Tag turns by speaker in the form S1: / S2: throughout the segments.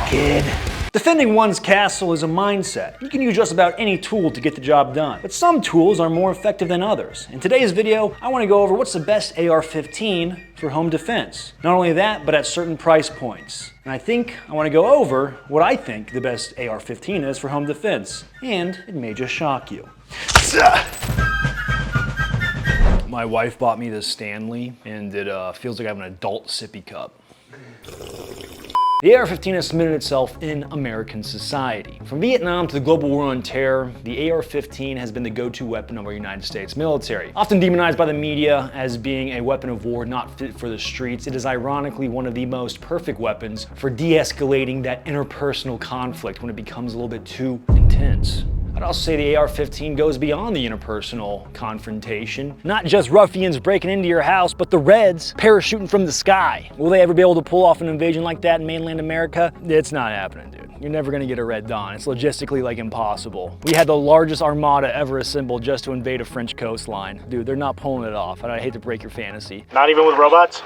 S1: Kid. Defending one's castle is a mindset. You can use just about any tool to get the job done, but some tools are more effective than others. In today's video, I want to go over what's the best AR-15 for home defense. Not only that, but at certain price points. And I think I want to go over what I think the best AR-15 is for home defense. And it may just shock you. My wife bought me this Stanley, and it feels like I have an adult sippy cup. The AR-15 has cemented itself in American society. From Vietnam to the global war on terror, the AR-15 has been the go-to weapon of our United States military. Often demonized by the media as being a weapon of war not fit for the streets, it is ironically one of the most perfect weapons for de-escalating that interpersonal conflict when it becomes a little bit too intense. I'd also say the AR-15 goes beyond the interpersonal confrontation. Not just ruffians breaking into your house, but the Reds parachuting from the sky. Will they ever be able to pull off an invasion like that in mainland America? It's not happening, dude. You're never gonna get a Red Dawn. It's logistically like impossible. We had the largest armada ever assembled just to invade a French coastline. Dude, they're not pulling it off. And I hate to break your fantasy.
S2: Not even with robots?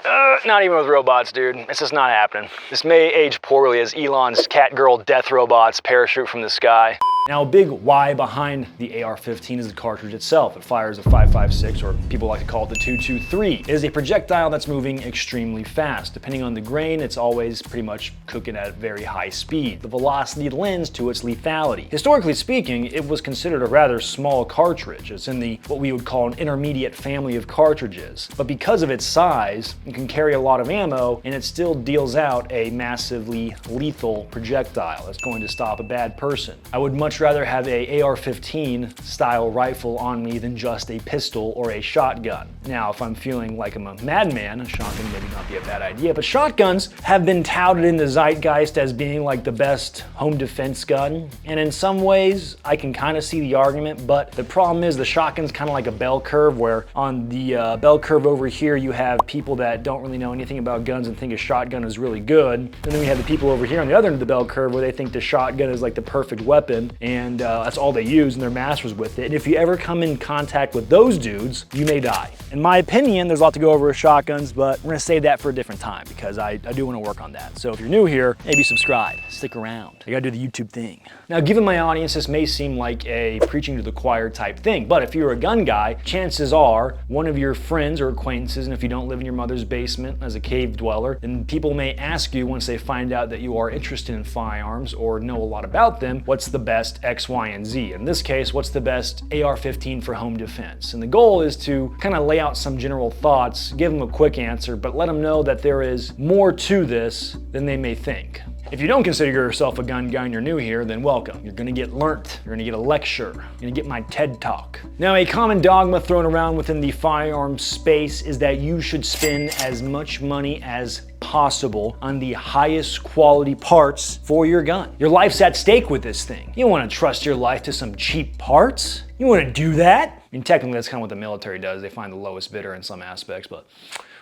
S1: Not even with robots, dude. It's just not happening. This may age poorly as Elon's cat girl death robots parachute from the sky. Now, a big why behind the AR-15 is the cartridge itself. It fires a 5.56, or people like to call it the 2.23. It is a projectile that's moving extremely fast. Depending on the grain, it's always pretty much cooking at a very high speed. The velocity lends to its lethality. Historically speaking, it was considered a rather small cartridge. It's in the what we would call an intermediate family of cartridges. But because of its size, it can carry a lot of ammo, and it still deals out a massively lethal projectile that's going to stop a bad person. I would much rather have a AR-15 style rifle on me than just a pistol or a shotgun. Now, if I'm feeling like I'm a madman, a shotgun maybe not be a bad idea, but shotguns have been touted in the zeitgeist as being like the best home defense gun. And in some ways, I can kind of see the argument, but the problem is the shotgun's kind of like a bell curve, where on the bell curve over here, you have people that don't really know anything about guns and think a shotgun is really good. And then we have the people over here on the other end of the bell curve where they think the shotgun is like the perfect weapon, and that's all they use and they're masters with it. And if you ever come in contact with those dudes, you may die. In my opinion, there's a lot to go over with shotguns, but we're gonna save that for a different time because I do wanna work on that. So if you're new here, maybe subscribe, stick around. I gotta do the YouTube thing. Now, given my audience, this may seem like a preaching to the choir type thing, but if you're a gun guy, chances are one of your friends or acquaintances, and if you don't live in your mother's basement as a cave dweller, then people may ask you once they find out that you are interested in firearms or know a lot about them, what's the best X, Y, and Z? In this case, what's the best AR-15 for home defense? And the goal is to kind of lay out some general thoughts, give them a quick answer, but let them know that there is more to this than they may think. If you don't consider yourself a gun guy and you're new here, then welcome. You're gonna get learnt, you're gonna get a lecture, you're gonna get my TED Talk. Now, a common dogma thrown around within the firearms space is that you should spend as much money as possible on the highest quality parts for your gun. Your life's at stake with this thing. You don't wanna trust your life to some cheap parts. You wanna do that? I mean, technically that's kind of what the military does. They find the lowest bidder in some aspects, but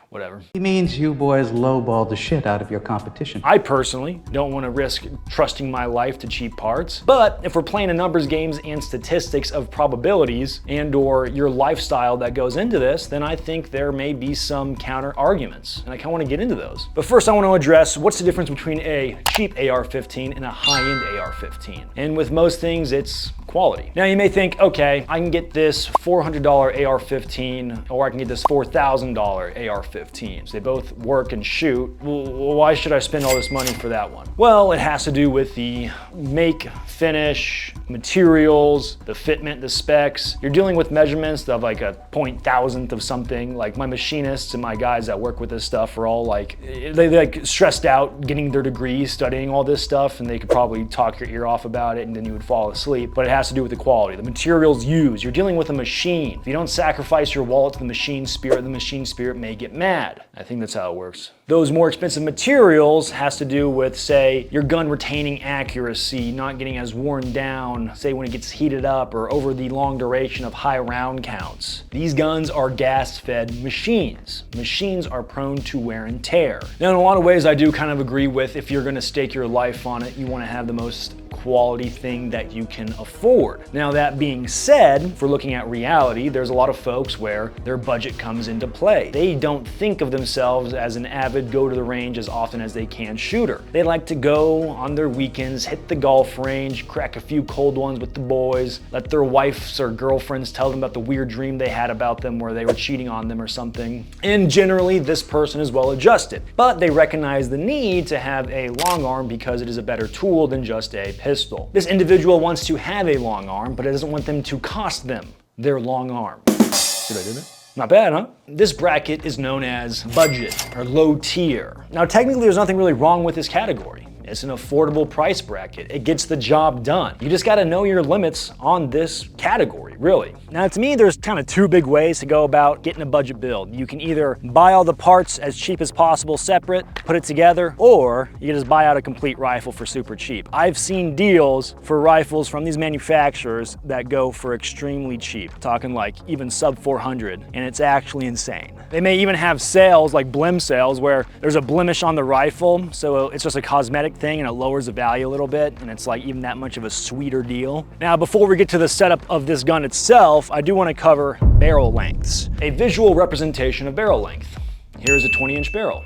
S1: whatever.
S3: He means you boys lowballed the shit out of your competition.
S1: I personally don't want to risk trusting my life to cheap parts, but if we're playing a numbers games and statistics of probabilities and or your lifestyle that goes into this, then I think there may be some counter arguments, and I kind of want to get into those. But first I want to address what's the difference between a cheap AR-15 and a high-end AR-15. And with most things, it's quality. Now you may think, okay, I can get this $400 AR-15 or I can get this $4,000 AR-15. So they both work and shoot. Well, why should I spend all this money for that one? Well, it has to do with the make, finish, materials, the fitment, the specs. You're dealing with measurements of like a 0.000th of something. Like my machinists and my guys that work with this stuff are all like, they like stressed out getting their degrees, studying all this stuff, and they could probably talk your ear off about it and then you would fall asleep. But it has to do with the quality, the materials used. You're dealing with a machine. If you don't sacrifice your wallet to the machine spirit may get mad. I think that's how it works. Those more expensive materials has to do with, say, your gun retaining accuracy, not getting as worn down, say when it gets heated up or over the long duration of high round counts. These guns are gas-fed machines. Machines are prone to wear and tear. Now, in a lot of ways, I do kind of agree with if you're gonna stake your life on it, you wanna have the most quality thing that you can afford. Now that being said, if we're looking at reality, there's a lot of folks where their budget comes into play. They don't think of themselves as an avid go to the range as often as they can shooter. They like to go on their weekends, hit the golf range, crack a few cold ones with the boys, let their wives or girlfriends tell them about the weird dream they had about them where they were cheating on them or something. And generally this person is well adjusted, but they recognize the need to have a long arm because it is a better tool than just a pistol. This individual wants to have a long arm, but it doesn't want them to cost them their long arm. See what I did there? Not bad, huh? This bracket is known as budget or low tier. Now technically there's nothing really wrong with this category. It's an affordable price bracket. It gets the job done. You just gotta know your limits on this category, really. Now to me, there's kind of two big ways to go about getting a budget build. You can either buy all the parts as cheap as possible separate, put it together, or you can just buy out a complete rifle for super cheap. I've seen deals for rifles from these manufacturers that go for extremely cheap, talking like even sub 400, and it's actually insane. They may even have sales, like blim sales, where there's a blemish on the rifle, so it's just a cosmetic thing and it lowers the value a little bit, and it's like even that much of a sweeter deal. Now before we get to the setup of this gun itself, I do want to cover barrel lengths. A visual representation of barrel length. Here's a 20-inch barrel.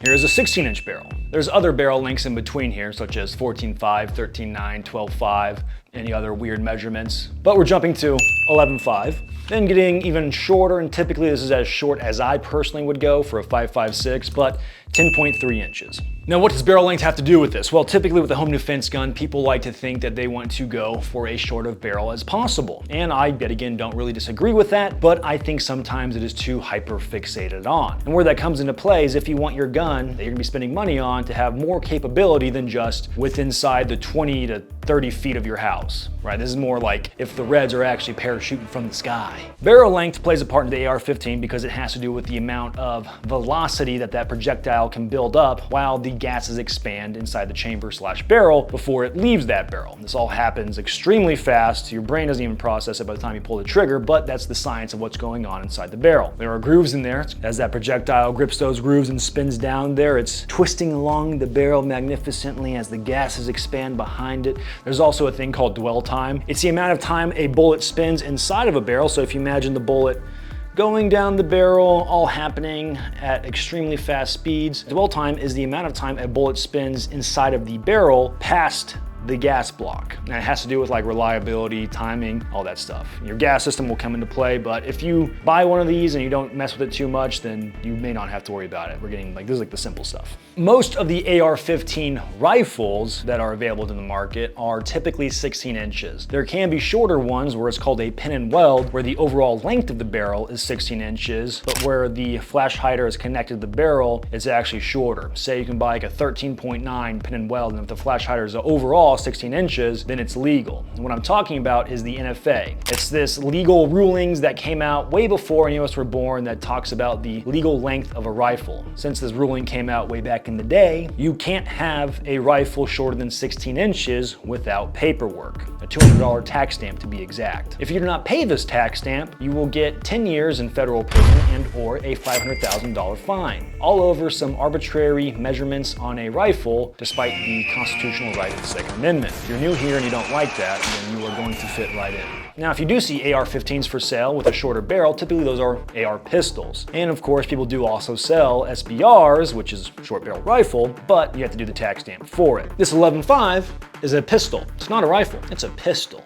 S1: Here's a 16-inch barrel. There's other barrel lengths in between here, such as 14.5, 13.9, 12.5, any other weird measurements. But we're jumping to 11.5, then getting even shorter, and typically this is as short as I personally would go for a 5.56, but 10.3 inches. Now what does barrel length have to do with this? Well, typically with a home defense gun, people like to think that they want to go for a short of barrel as possible. And I, yet again, don't really disagree with that, but I think sometimes it is too hyper fixated on. And where that comes into play is if you want your gun that you're gonna be spending money on to have more capability than just with inside the 20 to 30 feet of your house, right? This is more like if the Reds are actually parachuting from the sky. Barrel length plays a part in the AR-15 because it has to do with the amount of velocity that that projectile can build up while the gases expand inside the chamber / barrel before it leaves that barrel. This all happens extremely fast. Your brain doesn't even process it by the time you pull the trigger, but that's the science of what's going on inside the barrel. There are grooves in there. As that projectile grips those grooves and spins down there, it's twisting along the barrel magnificently as the gases expand behind it. There's also a thing called dwell time. It's the amount of time a bullet spins inside of a barrel. So if you imagine the bullet going down the barrel, all happening at extremely fast speeds. Dwell time is the amount of time a bullet spins inside of the barrel past the gas block. And it has to do with like reliability, timing, all that stuff. Your gas system will come into play, but if you buy one of these and you don't mess with it too much, then you may not have to worry about it. We're getting like, this is like the simple stuff. Most of the AR-15 rifles that are available in the market are typically 16 inches. There can be shorter ones where it's called a pin and weld, where the overall length of the barrel is 16 inches, but where the flash hider is connected to the barrel, it's actually shorter. Say you can buy like a 13.9 pin and weld, and if the flash hider is overall 16 inches, then it's legal. And what I'm talking about is the NFA. It's this legal rulings that came out way before any of us were born that talks about the legal length of a rifle. Since this ruling came out way back in the day, you can't have a rifle shorter than 16 inches without paperwork. A $200 tax stamp to be exact. If you do not pay this tax stamp, you will get 10 years in federal prison and or a $500,000 fine. All over some arbitrary measurements on a rifle, despite the constitutional right of the Second Amendment. If you're new here and you don't like that, then you are going to fit right in. Now, if you do see AR-15s for sale with a shorter barrel, typically those are AR pistols. And of course, people do also sell SBRs, which is short barrel rifle, but you have to do the tax stamp for it. This 11.5 is a pistol. It's not a rifle, it's a pistol.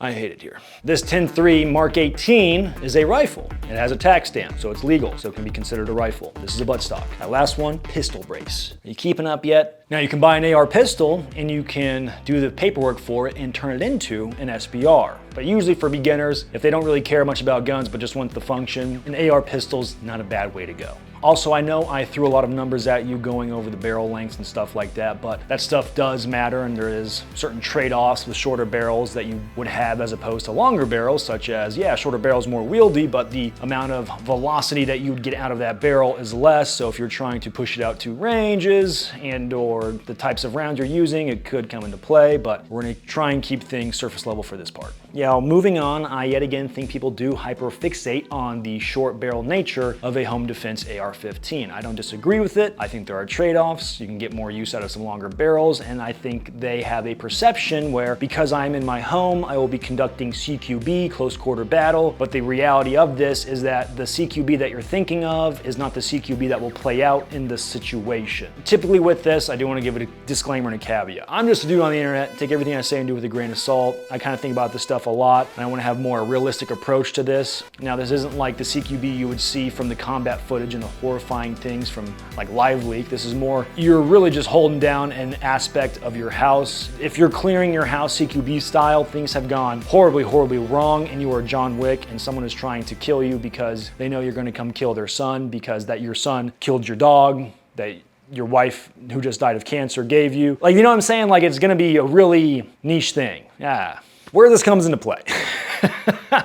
S1: I hate it here. This 10.3 Mark 18 is a rifle. It has a tax stamp, so it's legal, so it can be considered a rifle. This is a buttstock. That last one, pistol brace. Are you keeping up yet? Now you can buy an AR pistol and you can do the paperwork for it and turn it into an SBR. But usually for beginners, if they don't really care much about guns but just want the function, an AR pistol's not a bad way to go. Also, I know I threw a lot of numbers at you going over the barrel lengths and stuff like that, but that stuff does matter, and there is certain trade-offs with shorter barrels that you would have as opposed to longer barrels, such as, yeah, shorter barrels more wieldy, but the amount of velocity that you would get out of that barrel is less. So if you're trying to push it out to ranges and or the types of rounds you're using, it could come into play, but we're gonna try and keep things surface level for this part. Yeah, Now, moving on, I yet again think people do hyperfixate on the short barrel nature of a home defense AR-15. I don't disagree with it. I think there are trade-offs. You can get more use out of some longer barrels, and I think they have a perception where because I'm in my home, I will be conducting CQB, close quarter battle, but the reality of this is that the CQB that you're thinking of is not the CQB that will play out in this situation. Typically with this, I do want to give it a disclaimer and a caveat. I'm just a dude on the internet, take everything I say and do it with a grain of salt. I kind of think about this stuff a lot, and I want to have more a realistic approach to this. Now, this isn't like the CQB you would see from the combat footage and the horrifying things from like Live Leak. This is more, you're really just holding down an aspect of your house. If you're clearing your house CQB style, things have gone horribly, horribly wrong, and you are John Wick, and someone is trying to kill you because they know you're going to come kill their son because that your son killed your dog, that your wife who just died of cancer gave you. Like, you know what I'm saying? Like, it's gonna be a really niche thing. Yeah. Where this comes into play.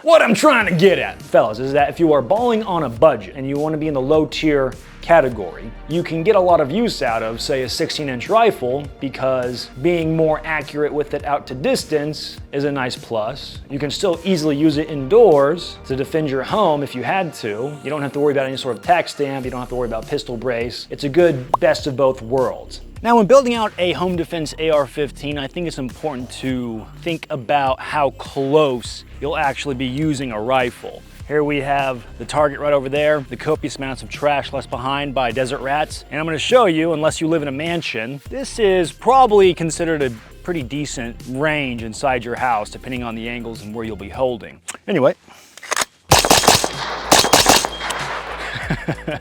S1: What I'm trying to get at, fellas, is that if you are balling on a budget and you want to be in the low tier category, you can get a lot of use out of, say, a 16-inch rifle because being more accurate with it out to distance is a nice plus. You can still easily use it indoors to defend your home if you had to. You don't have to worry about any sort of tack stamp. You don't have to worry about pistol brace. It's a good best of both worlds. Now, when building out a home defense AR-15, I think it's important to think about how close you'll actually be using a rifle. Here we have the target right over there, the copious amounts of trash left behind by desert rats. And I'm gonna show you, unless you live in a mansion, this is probably considered a pretty decent range inside your house, depending on the angles and where you'll be holding. Anyway.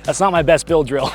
S1: That's not my best build drill.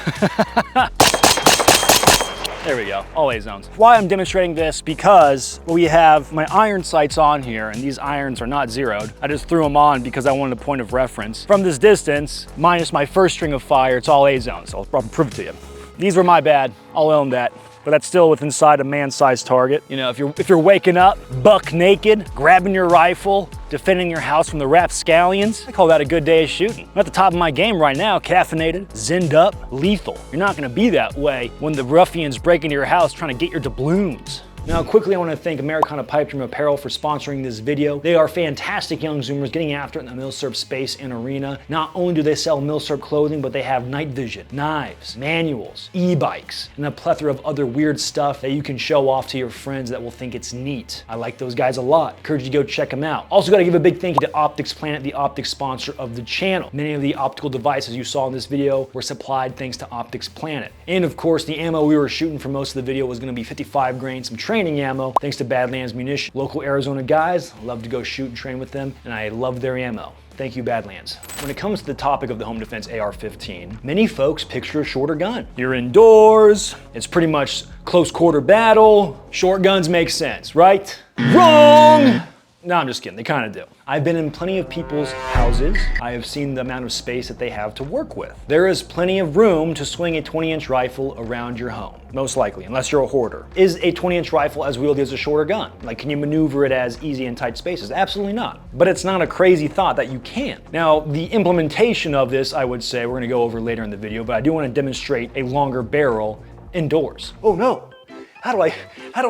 S1: There we go, all A zones. Why I'm demonstrating this, because we have my iron sights on here, and these irons are not zeroed. I just threw them on because I wanted a point of reference. From this distance, minus my first string of fire, it's all A zones, so I'll prove it to you. These were my bad, I'll own that. But that's still within inside a man-sized target. You know, if you're waking up, buck naked, grabbing your rifle, defending your house from the rapscallions, I call that a good day of shooting. I'm at the top of my game right now, caffeinated, zinned up, lethal. You're not gonna be that way when the ruffians break into your house trying to get your doubloons. Now, quickly, I want to thank Americana Pipe Dream Apparel for sponsoring this video. They are fantastic young Zoomers getting after it in the milsurp space and arena. Not only do they sell milsurp clothing, but they have night vision, knives, manuals, e-bikes, and a plethora of other weird stuff that you can show off to your friends that will think it's neat. I like those guys a lot. Encourage you to go check them out. Also, got to give a big thank you to Optics Planet, the optics sponsor of the channel. Many of the optical devices you saw in this video were supplied thanks to Optics Planet. And of course, the ammo we were shooting for most of the video was going to be 55 grain, some training ammo, thanks to Badlands Munitions. Local Arizona guys, love to go shoot and train with them, and I love their ammo. Thank you, Badlands. When it comes to the topic of the home defense AR-15, many folks picture a shorter gun. You're indoors, it's pretty much close quarter battle, short guns make sense, right? Wrong! No, I'm just kidding, they kind of do. I've been in plenty of people's houses. I have seen the amount of space that they have to work with. There is plenty of room to swing a 20-inch rifle around your home, most likely, unless you're a hoarder. Is a 20-inch rifle as wieldy as a shorter gun? Like, can you maneuver it as easy in tight spaces? Absolutely not. But it's not a crazy thought that you can. Now, the implementation of this, I would say, we're gonna go over later in the video, but I do wanna demonstrate a longer barrel indoors. Oh no, how do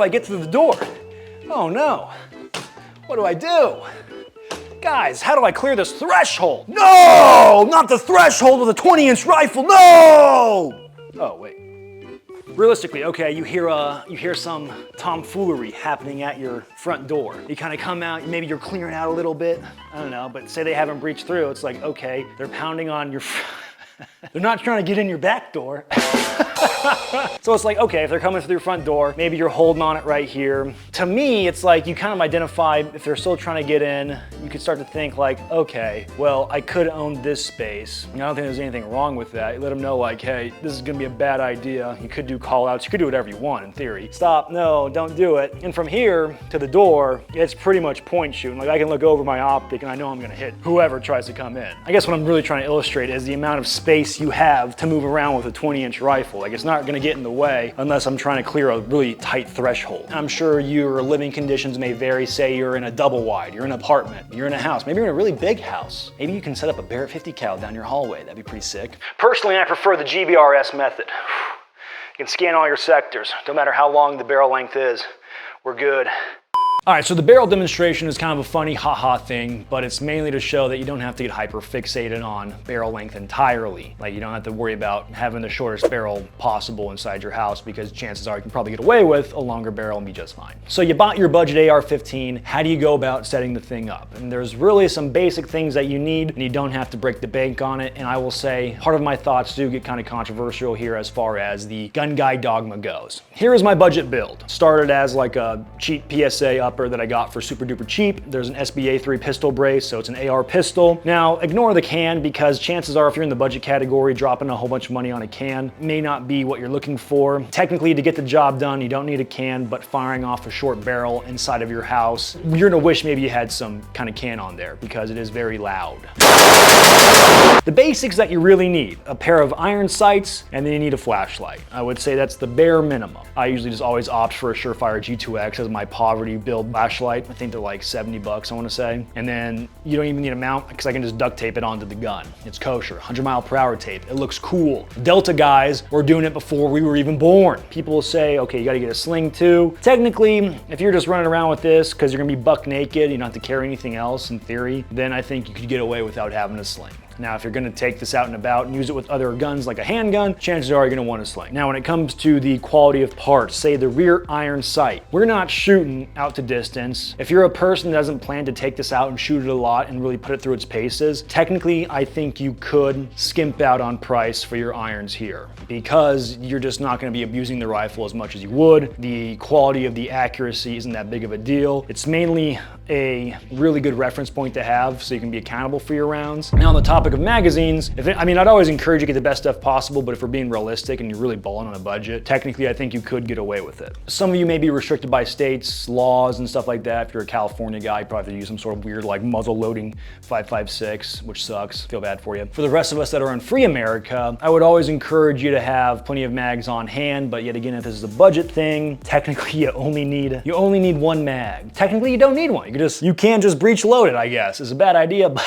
S1: I get through the door? Oh no. What do I do? Guys, how do I clear this threshold? No! Not the threshold with a 20-inch rifle, no! Oh, wait. Realistically, okay, you hear some tomfoolery happening at your front door. You kind of come out, maybe you're clearing out a little bit. I don't know, but say they haven't breached through. It's like, okay, they're pounding on your... They're not trying to get in your back door. So it's like, okay, if they're coming through your front door, maybe you're holding on it right here. To me, it's like you kind of identify if they're still trying to get in, you could start to think like, okay, well, I could own this space. I don't think there's anything wrong with that. You let them know like, hey, this is gonna be a bad idea. You could do call outs, you could do whatever you want in theory. Stop, no, don't do it. And from here to the door, it's pretty much point shooting. Like I can look over my optic and I know I'm gonna hit whoever tries to come in. I guess what I'm really trying to illustrate is the amount of space you have to move around with a 20-inch rifle. Like it's not gonna get in the way unless I'm trying to clear a really tight threshold. I'm sure your living conditions may vary. Say you're in a double wide, you're in an apartment, you're in a house, maybe you're in a really big house. Maybe you can set up a Barrett 50 cal down your hallway. That'd be pretty sick. Personally, I prefer the GBRS method. You can scan all your sectors. No matter how long the barrel length is, we're good. All right, so the barrel demonstration is kind of a funny haha thing, but it's mainly to show that you don't have to get hyper fixated on barrel length entirely. Like, you don't have to worry about having the shortest barrel possible inside your house, because chances are you can probably get away with a longer barrel and be just fine. So you bought your budget AR-15, how do you go about setting the thing up? And there's really some basic things that you need, and you don't have to break the bank on it. And I will say, part of my thoughts do get kind of controversial here as far as the gun guy dogma goes. Here is my budget build. Started as like a cheap PSA upper that I got for super duper cheap. There's an SBA-3 pistol brace, so it's an AR pistol. Now, ignore the can, because chances are if you're in the budget category, dropping a whole bunch of money on a can may not be what you're looking for. Technically, to get the job done, you don't need a can, but firing off a short barrel inside of your house, you're gonna wish maybe you had some kind of can on there, because it is very loud. The basics that you really need: a pair of iron sights, and then you need a flashlight. I would say that's the bare minimum. I usually just always opt for a Surefire G2X as my poverty build flashlight. I think they're like 70 bucks, I wanna say. And then you don't even need a mount, because I can just duct tape it onto the gun. It's kosher, 100-mile-per-hour tape. It looks cool. Delta guys were doing it before we were even born. People will say, okay, you gotta get a sling too. Technically, if you're just running around with this because you're gonna be buck naked, you don't have to carry anything else in theory, then I think you could get away without having a sling. Now, if you're gonna take this out and about and use it with other guns like a handgun, chances are you're gonna want a sling. Now, when it comes to the quality of parts, say the rear iron sight, we're not shooting out to distance. If you're a person that doesn't plan to take this out and shoot it a lot and really put it through its paces, technically, I think you could skimp out on price for your irons here, because you're just not gonna be abusing the rifle as much as you would. The quality of the accuracy isn't that big of a deal. It's mainly a really good reference point to have so you can be accountable for your rounds. Now, on the topic of magazines, I'd always encourage you to get the best stuff possible, but if we're being realistic and you're really balling on a budget, technically I think you could get away with it. Some of you may be restricted by states, laws, and stuff like that. If you're a California guy, you probably have to use some sort of weird like muzzle loading 5.56, which sucks. Feel bad for you. For the rest of us that are in free America, I would always encourage you to have plenty of mags on hand, but yet again, if this is a budget thing, technically you only need one mag. Technically you don't need one. You can just breech load it, I guess. It's a bad idea, but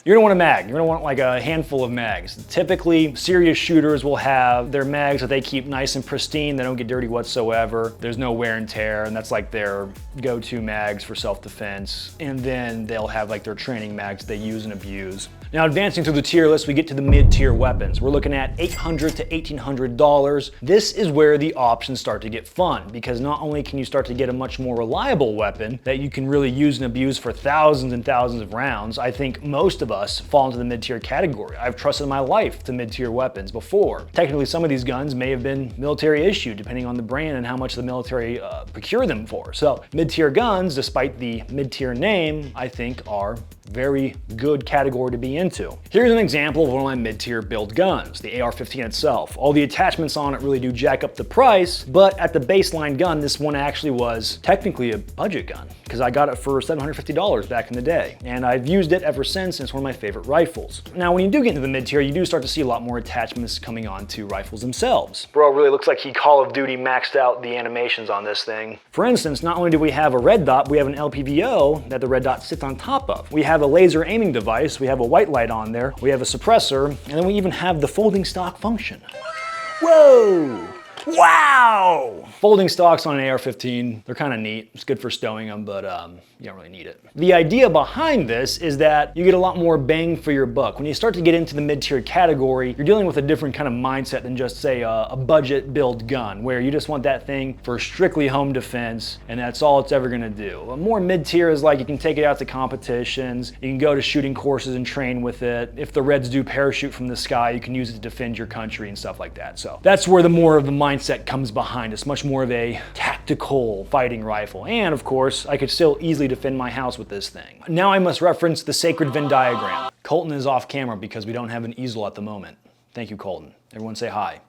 S1: you're gonna want a mag. You're gonna want like a handful of mags. Typically, serious shooters will have their mags that they keep nice and pristine. They don't get dirty whatsoever. There's no wear and tear, and that's like their go-to mags for self-defense. And then they'll have like their training mags they use and abuse. Now, advancing through the tier list, we get to the mid-tier weapons. We're looking at $800 to $1,800. This is where the options start to get fun, because not only can you start to get a much more reliable weapon that you can really use and abuse for thousands and thousands of rounds. I think most of us fall into the mid-tier category. I've trusted my life to mid-tier weapons before. Technically, some of these guns may have been military issued, depending on the brand and how much the military procure them for. So mid-tier guns, despite the mid-tier name, I think are very good category to be into. Here's an example of one of my mid-tier build guns, the AR-15 itself. All the attachments on it really do jack up the price, but at the baseline gun, this one actually was technically a budget gun, because I got it for $750 back in the day, and I've used it ever since, and it's one of my favorite rifles. Now, when you do get into the mid-tier, you do start to see a lot more attachments coming onto rifles themselves. Bro, really looks like he Call of Duty maxed out the animations on this thing. For instance, not only do we have a red dot, we have an LPVO that the red dot sits on top of. We have a laser aiming device, we have a white light on there, we have a suppressor, and then we even have the folding stock function. Whoa! Wow! Folding stocks on an AR-15, they're kind of neat. It's good for stowing them, but you don't really need it. The idea behind this is that you get a lot more bang for your buck. When you start to get into the mid-tier category, you're dealing with a different kind of mindset than just, say, a budget build gun, where you just want that thing for strictly home defense, and that's all it's ever gonna do. A more mid-tier is like you can take it out to competitions, you can go to shooting courses and train with it. If the Reds do parachute from the sky, you can use it to defend your country and stuff like that. So that's where the more of the mindset comes behind. It's much more of a tactical fighting rifle. And of course, I could still easily defend my house with this thing. Now I must reference the sacred Venn diagram. Colton is off camera because we don't have an easel at the moment. Thank you, Colton. Everyone say hi.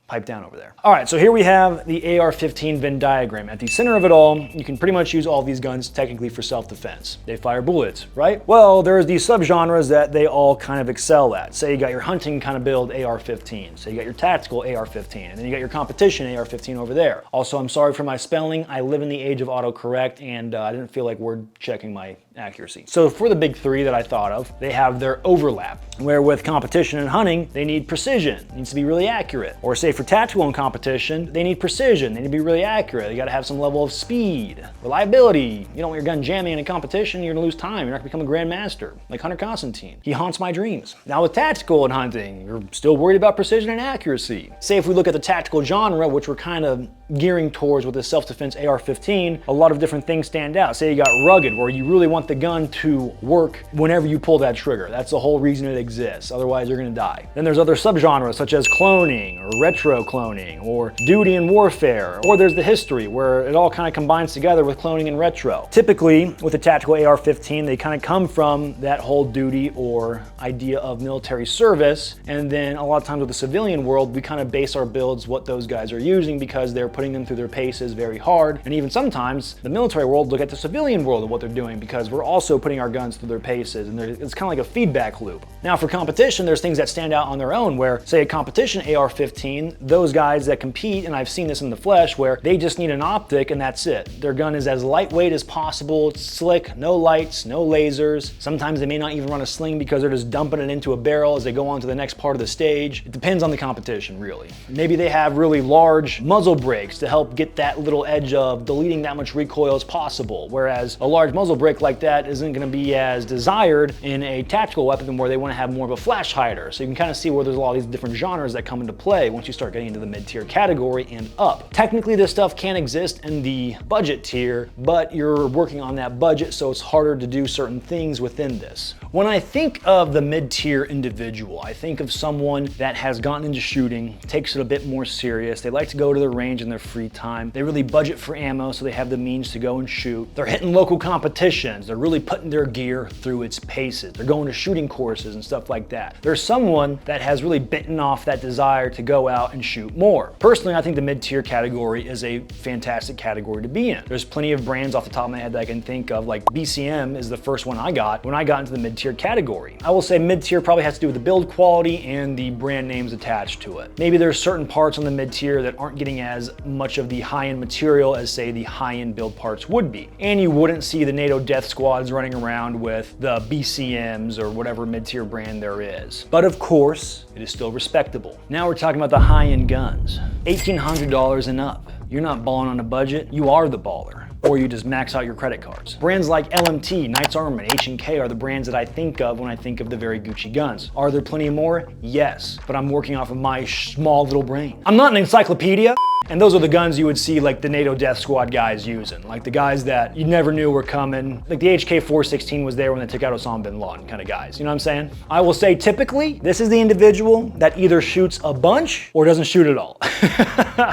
S1: Pipe down over there. All right, so here we have the AR-15 Venn diagram. At the center of it all, you can pretty much use all these guns technically for self-defense. They fire bullets, right? Well, there's these subgenres that they all kind of excel at. Say you got your hunting kind of build AR-15. Say you got your tactical AR-15, and then you got your competition AR-15 over there. Also, I'm sorry for my spelling. I live in the age of autocorrect, and I didn't feel like word checking my accuracy. So for the big three that I thought of, they have their overlap, where with competition and hunting, they need precision. It needs to be really accurate. Or say for for tactical and competition, they need precision, they need to be really accurate, they gotta have some level of speed, reliability. You don't want your gun jamming in a competition, you're gonna lose time, you're not gonna become a grandmaster, like Hunter Constantine. He haunts my dreams. Now with tactical and hunting, you're still worried about precision and accuracy. Say if we look at the tactical genre, which we're kind of gearing towards with the self-defense AR-15, a lot of different things stand out. Say you got rugged, where you really want the gun to work whenever you pull that trigger. That's the whole reason it exists, otherwise you're gonna die. Then there's other subgenres such as cloning, or retro cloning, or duty and warfare, or there's the history, where it all kind of combines together with cloning and retro. Typically, with the tactical AR-15, they kind of come from that whole duty or idea of military service, and then a lot of times with the civilian world, we kind of base our builds what those guys are using because they're putting them through their paces very hard, and even sometimes the military world look at the civilian world of what they're doing because we're also putting our guns through their paces, and it's kind of like a feedback loop. Now for competition, there's things that stand out on their own where, say a competition AR-15, those guys that compete, and I've seen this in the flesh, where they just need an optic and that's it. Their gun is as lightweight as possible, it's slick, no lights, no lasers. Sometimes they may not even run a sling because they're just dumping it into a barrel as they go on to the next part of the stage. It depends on the competition, really. Maybe they have really large muzzle brakes to help get that little edge of deleting that much recoil as possible, whereas a large muzzle brake like that isn't going to be as desired in a tactical weapon where they want to have more of a flash hider. So you can kind of see where there's a lot of these different genres that come into play once you start getting into the mid-tier category and up. Technically, this stuff can exist in the budget tier, but you're working on that budget, so it's harder to do certain things within this. When I think of the mid-tier individual, I think of someone that has gotten into shooting, takes it a bit more serious. They like to go to the range in their free time. They really budget for ammo, so they have the means to go and shoot. They're hitting local competitions. They're really putting their gear through its paces. They're going to shooting courses and stuff like that. There's someone that has really bitten off that desire to go out and shoot more. Personally, I think the mid-tier category is a fantastic category to be in. There's plenty of brands off the top of my head that I can think of, like BCM is the first one I got when I got into the mid-tier category. I will say mid-tier probably has to do with the build quality and the brand names attached to it. Maybe there's certain parts on the mid-tier that aren't getting as much of the high-end material as, say, the high-end build parts would be. And you wouldn't see the NATO death squads running around with the BCMs or whatever mid-tier brand there is. But of course, it is still respectable. Now we're talking about the high-end guns. $1,800 and up. You're not balling on a budget, you are the baller. Or you just max out your credit cards. Brands like LMT, Knights Armament, H&K are the brands that I think of when I think of the very Gucci guns. Are there plenty more? Yes, but I'm working off of my small little brain. I'm not an encyclopedia. And those are the guns you would see like the NATO Death Squad guys using. Like the guys that you never knew were coming. Like the HK-416 was there when they took out Osama bin Laden kind of guys. You know what I'm saying? I will say typically, this is the individual that either shoots a bunch or doesn't shoot at all.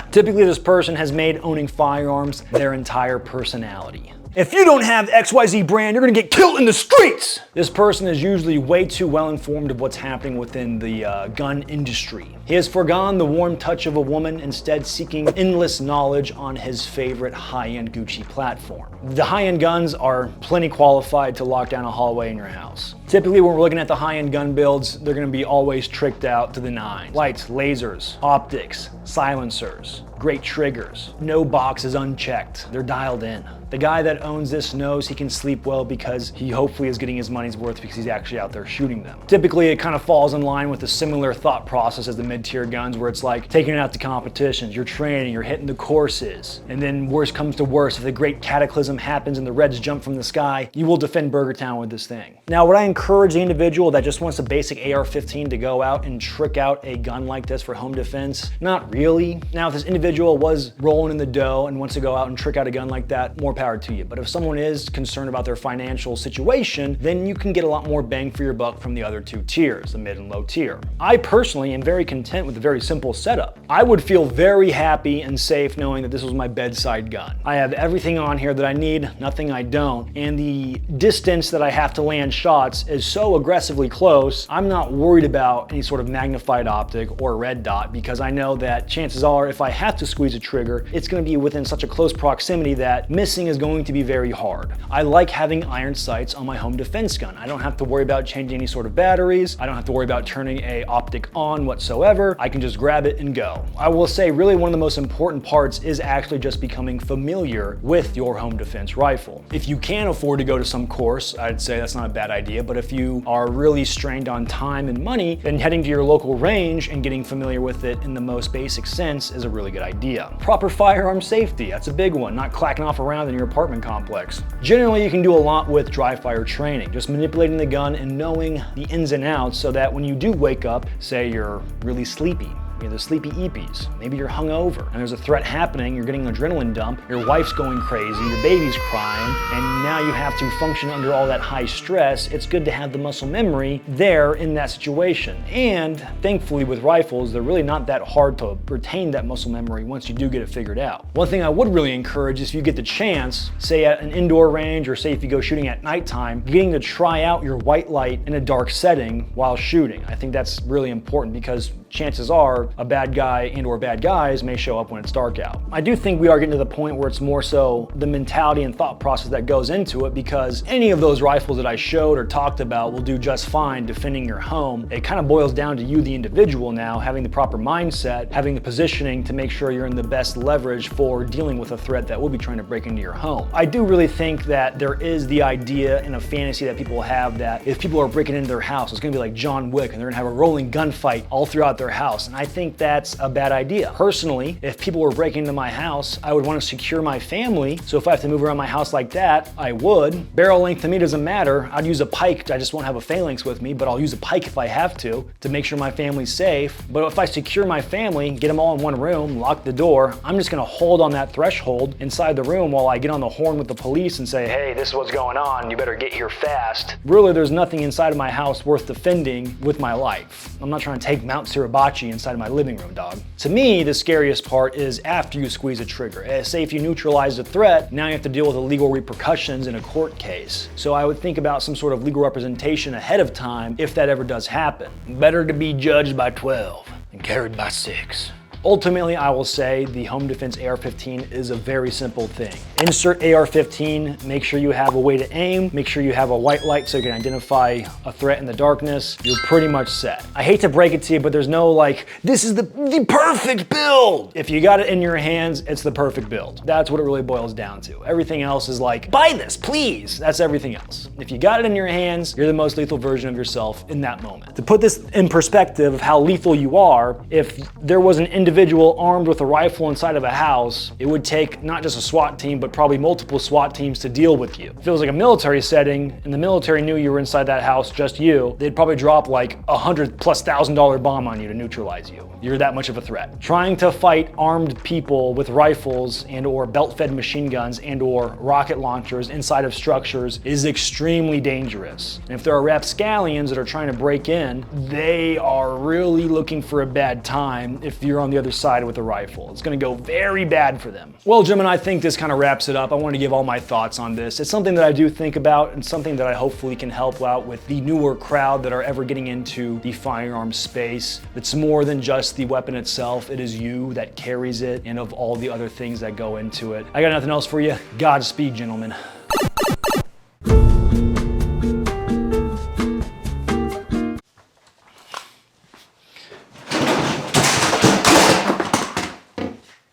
S1: Typically this person has made owning firearms their entire personality. If you don't have XYZ brand, you're gonna get killed in the streets! This person is usually way too well informed of what's happening within the gun industry. He has forgone the warm touch of a woman, instead seeking endless knowledge on his favorite high-end Gucci platform. The high-end guns are plenty qualified to lock down a hallway in your house. Typically when we're looking at the high-end gun builds, they're gonna be always tricked out to the nines. Lights, lasers, optics, silencers, great triggers. No box is unchecked, they're dialed in. The guy that owns this knows he can sleep well because he hopefully is getting his money's worth because he's actually out there shooting them. Typically, it kind of falls in line with a similar thought process as the mid-tier guns, where it's like taking it out to competitions, you're training, you're hitting the courses, and then worst comes to worst, if the great cataclysm happens and the Reds jump from the sky, you will defend Burger Town with this thing. Now, would I encourage the individual that just wants a basic AR-15 to go out and trick out a gun like this for home defense? Not really. Now, if this individual was rolling in the dough and wants to go out and trick out a gun like that, more power to you. But if someone is concerned about their financial situation, then you can get a lot more bang for your buck from the other two tiers, the mid and low tier. I personally am very content with a very simple setup. I would feel very happy and safe knowing that this was my bedside gun. I have everything on here that I need, nothing I don't, and the distance that I have to land shots is so aggressively close, I'm not worried about any sort of magnified optic or red dot, because I know that chances are if I have to squeeze a trigger, it's going to be within such a close proximity that missing is going to be very hard. I like having iron sights on my home defense gun. I don't have to worry about changing any sort of batteries. I don't have to worry about turning a optic on whatsoever. I can just grab it and go. I will say really one of the most important parts is actually just becoming familiar with your home defense rifle. If you can afford to go to some course, I'd say that's not a bad idea, but But if you are really strained on time and money, then heading to your local range and getting familiar with it in the most basic sense is a really good idea. Proper firearm safety, that's a big one, not clacking off around in your apartment complex. Generally, you can do a lot with dry fire training, just manipulating the gun and knowing the ins and outs so that when you do wake up, say you're really sleepy, you're the sleepy eepies, maybe you're hungover and there's a threat happening, you're getting an adrenaline dump, your wife's going crazy, your baby's crying, and now you have to function under all that high stress. It's good to have the muscle memory there in that situation. And thankfully with rifles, they're really not that hard to retain that muscle memory once you do get it figured out. One thing I would really encourage is if you get the chance, say at an indoor range or say if you go shooting at nighttime, getting to try out your white light in a dark setting while shooting. I think that's really important because chances are a bad guy and or bad guys may show up when it's dark out. I do think we are getting to the point where it's more so the mentality and thought process that goes into it, because any of those rifles that I showed or talked about will do just fine defending your home. It kind of boils down to you, the individual, now having the proper mindset, having the positioning to make sure you're in the best leverage for dealing with a threat that will be trying to break into your home. I do really think that there is the idea and a fantasy that people have that if people are breaking into their house, it's gonna be like John Wick and they're gonna have a rolling gunfight all throughout their house. And I think that's a bad idea. Personally, if people were breaking into my house, I would want to secure my family. So if I have to move around my house like that, I would. Barrel length to me doesn't matter. I'd use a pike. I just won't have a phalanx with me, but I'll use a pike if I have to make sure my family's safe. But if I secure my family, get them all in one room, lock the door, I'm just gonna hold on that threshold inside the room while I get on the horn with the police and say, hey, this is what's going on. You better get here fast. Really, there's nothing inside of my house worth defending with my life. I'm not trying to take Mount Suribachi inside of my living room, dog. To me, the scariest part is after you squeeze a trigger. Say if you neutralize the threat, now you have to deal with the legal repercussions in a court case. So I would think about some sort of legal representation ahead of time if that ever does happen. Better to be judged by 12 than carried by 6. Ultimately, I will say the home defense AR-15 is a very simple thing. Insert AR-15, make sure you have a way to aim, make sure you have a white light so you can identify a threat in the darkness. You're pretty much set. I hate to break it to you, but there's no like, this is the perfect build. If you got it in your hands, it's the perfect build. That's what it really boils down to. Everything else is like, buy this, please. That's everything else. If you got it in your hands, you're the most lethal version of yourself in that moment. To put this in perspective of how lethal you are, if there was an individual armed with a rifle inside of a house, it would take not just a SWAT team, but probably multiple SWAT teams to deal with you. If it was like a military setting and the military knew you were inside that house, just you, they'd probably drop like $100,000+ bomb on you to neutralize you. You're that much of a threat. Trying to fight armed people with rifles and or belt-fed machine guns and or rocket launchers inside of structures is extremely dangerous. And if there are rapscallions that are trying to break in, they are really looking for a bad time if you're on the other side with a rifle. It's gonna go very bad for them. Well, gentlemen, I think this kind of wraps it up. I want to give all my thoughts on this. It's something that I do think about and something that I hopefully can help out with the newer crowd that are ever getting into the firearm space. It's more than just the weapon itself. It is you that carries it and of all the other things that go into it. I got nothing else for you. Godspeed, gentlemen.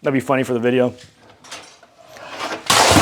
S1: That'd be funny for the video.